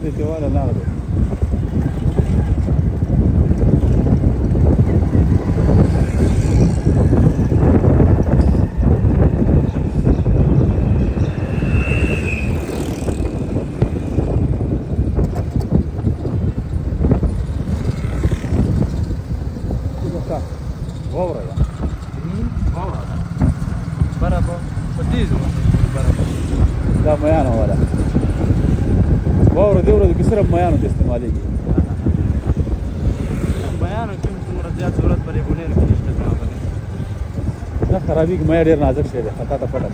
نغدي توالى نغدي غورة يا غورة برابو فتيزو برابو لا ميانو ولا غورة دي ورد كسرب ميانو دي استعمالي ميانو كم مرات صورت بري بونير كيش تسمع لا خرابيك ما يدير نازل شيء ده خطأ تفضل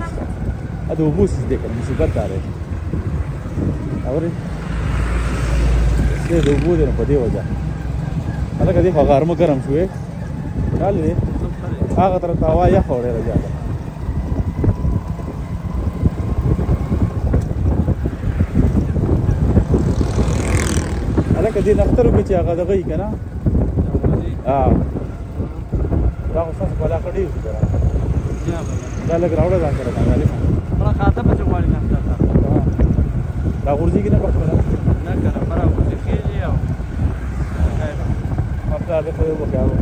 هذا وبوس ديك المصيبات عليه أوري ده وبود أنا بدي وجه هذا كذي فقار ما كرم شوي قال لي ترى توا يا خوري رجال هذا كذي نختار بيجي هذا غي كنا دا خصوص ولا کړی و دا لګ راوړل دا کړه دا لې ما خاطه په جوړی نه دا ورځي کې نه پخپله نه کړه پر ورځي کې یو خپل به په وکړو